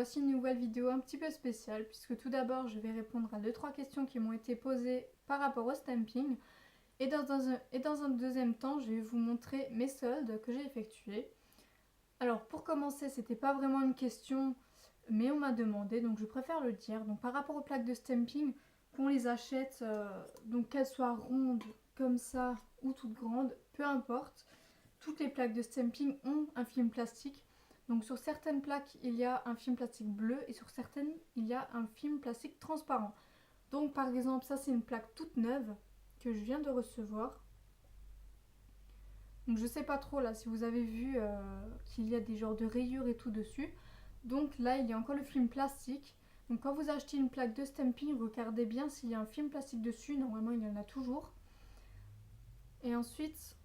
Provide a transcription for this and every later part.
voici une nouvelle vidéo un petit peu spéciale puisque tout d'abord je vais répondre à 2-3 questions qui m'ont été posées par rapport au stamping et dans un deuxième temps je vais vous montrer mes soldes que j'ai effectués. Alors pour commencer, c'était pas vraiment une question mais on m'a demandé, donc je préfère le dire. Donc par rapport aux plaques de stamping, qu'on les achète, donc qu'elles soient rondes comme ça ou toutes grandes, peu importe, toutes les plaques de stamping ont un film plastique. Donc sur certaines plaques, il y a un film plastique bleu et sur certaines, il y a un film plastique transparent. Donc par exemple, ça c'est une plaque toute neuve que je viens de recevoir. Donc je sais pas trop là si vous avez vu qu'il y a des genres de rayures et tout dessus. Donc là, il y a encore le film plastique. Donc quand vous achetez une plaque de stamping, regardez bien s'il y a un film plastique dessus. Normalement, il y en a toujours. Et ensuite,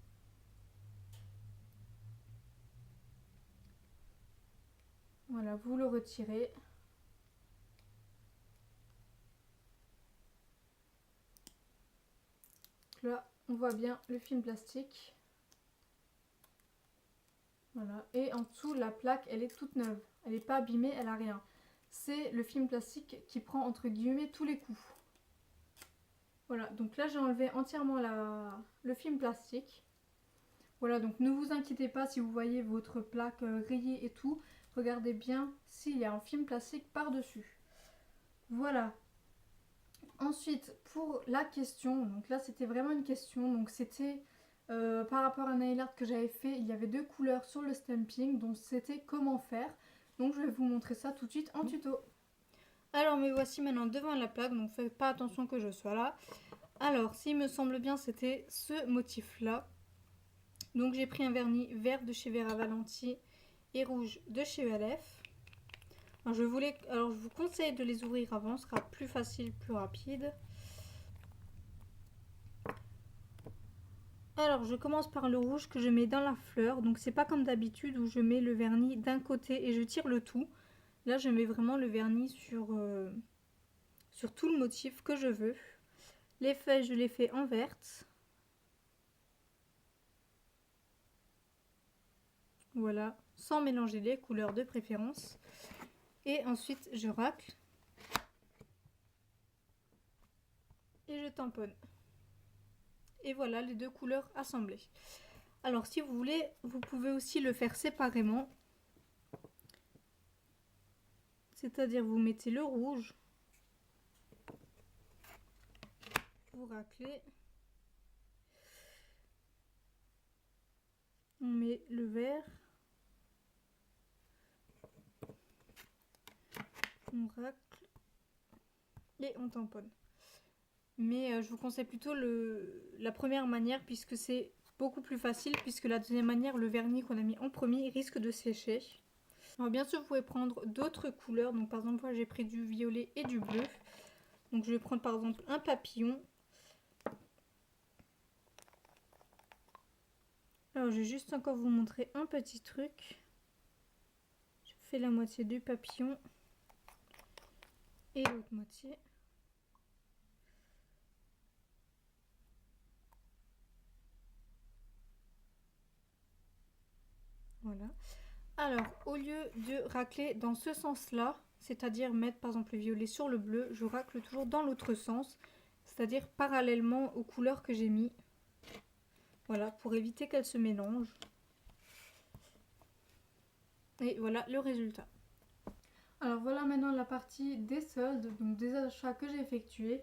voilà, vous le retirez. Là, on voit bien le film plastique. Voilà. Et en dessous, la plaque, elle est toute neuve. Elle n'est pas abîmée, elle a rien. C'est le film plastique qui prend entre guillemets tous les coups. Voilà, donc là j'ai enlevé entièrement le film plastique. Voilà, donc ne vous inquiétez pas si vous voyez votre plaque rayée et tout. Regardez bien s'il y a un film plastique par-dessus. Voilà. Ensuite, pour la question, donc là c'était vraiment une question. Donc c'était par rapport à un nail art que j'avais fait. Il y avait 2 couleurs sur le stamping. Donc c'était comment faire. Donc je vais vous montrer ça tout de suite en tuto. Alors me voici maintenant devant la plaque. Donc faites pas attention que je sois là. Alors s'il me semble bien c'était ce motif là. Donc j'ai pris un vernis vert de chez Vera Valenti et rouge de chez ELF. Alors je vous conseille de les ouvrir avant, ce sera plus facile, plus rapide. Alors je commence par le rouge que je mets dans la fleur. Donc c'est pas comme d'habitude où je mets le vernis d'un côté et je tire le tout. Là je mets vraiment le vernis sur tout le motif que je veux. Les feuilles je les fais en verte. Voilà, sans mélanger les couleurs de préférence. Et ensuite je racle. Et je tamponne. Et voilà les 2 couleurs assemblées. Alors si vous voulez, vous pouvez aussi le faire séparément. C'est-à-dire vous mettez le rouge, vous raclez, on met le vert, on racle et on tamponne. Mais je vous conseille plutôt la première manière puisque c'est beaucoup plus facile, puisque la deuxième manière, le vernis qu'on a mis en premier, risque de sécher. Alors bien sûr, vous pouvez prendre d'autres couleurs. Donc par exemple, moi j'ai pris du violet et du bleu. Donc je vais prendre par exemple un papillon. Alors je vais juste encore vous montrer un petit truc. Je fais la moitié du papillon et l'autre moitié. Voilà. Alors, au lieu de racler dans ce sens-là, c'est-à-dire mettre par exemple le violet sur le bleu, je racle toujours dans l'autre sens, c'est-à-dire parallèlement aux couleurs que j'ai mis. Voilà, pour éviter qu'elles se mélangent. Et voilà le résultat. Alors voilà maintenant la partie des soldes, donc des achats que j'ai effectués.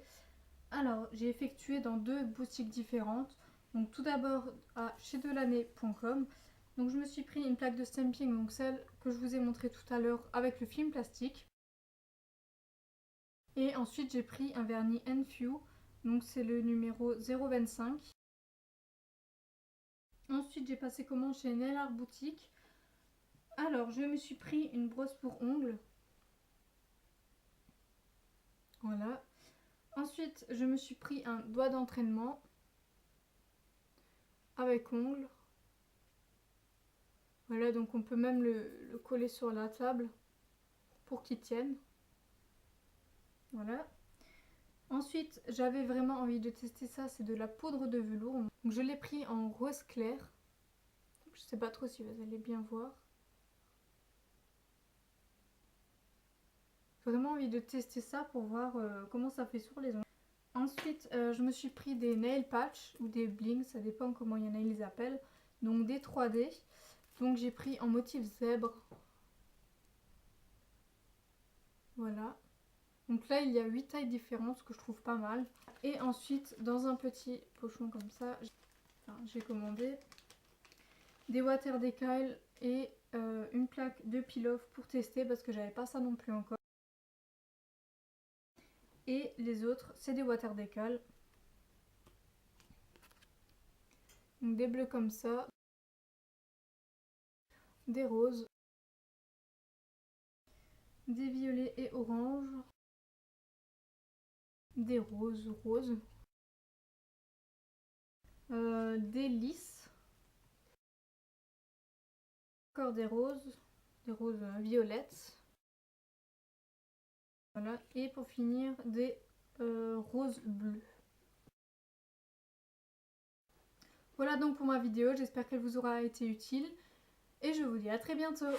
Alors, j'ai effectué dans 2 boutiques différentes. Donc tout d'abord à chez-delannay.com. Donc je me suis pris une plaque de stamping, donc celle que je vous ai montré tout à l'heure avec le film plastique. Et ensuite j'ai pris un vernis Enfew, donc c'est le numéro 025. Ensuite j'ai passé commande chez Nail Art Boutique. Alors je me suis pris une brosse pour ongles. Voilà. Ensuite je me suis pris un doigt d'entraînement avec ongles. Voilà, donc on peut même le coller sur la table pour qu'il tienne. Voilà. Ensuite, j'avais vraiment envie de tester ça, c'est de la poudre de velours. Donc je l'ai pris en rose clair. Je sais pas trop si vous allez bien voir. vraiment envie de tester ça pour voir comment ça fait sur les ongles. Ensuite, je me suis pris des nail patch ou des bling, ça dépend comment il y en a, ils les appellent. Donc des 3D. Donc j'ai pris en motif zèbre. Voilà. Donc là, il y a 8 tailles différentes, ce que je trouve pas mal. Et ensuite, dans un petit pochon comme ça, j'ai commandé des water decal et une plaque de peel-off pour tester parce que j'avais pas ça non plus encore. Et les autres, c'est des water decal. Donc des bleus comme ça, des roses, des violets et oranges, des roses, des lys, encore des roses violettes. Voilà, et pour finir, des roses bleues. Voilà donc pour ma vidéo, j'espère qu'elle vous aura été utile et je vous dis à très bientôt.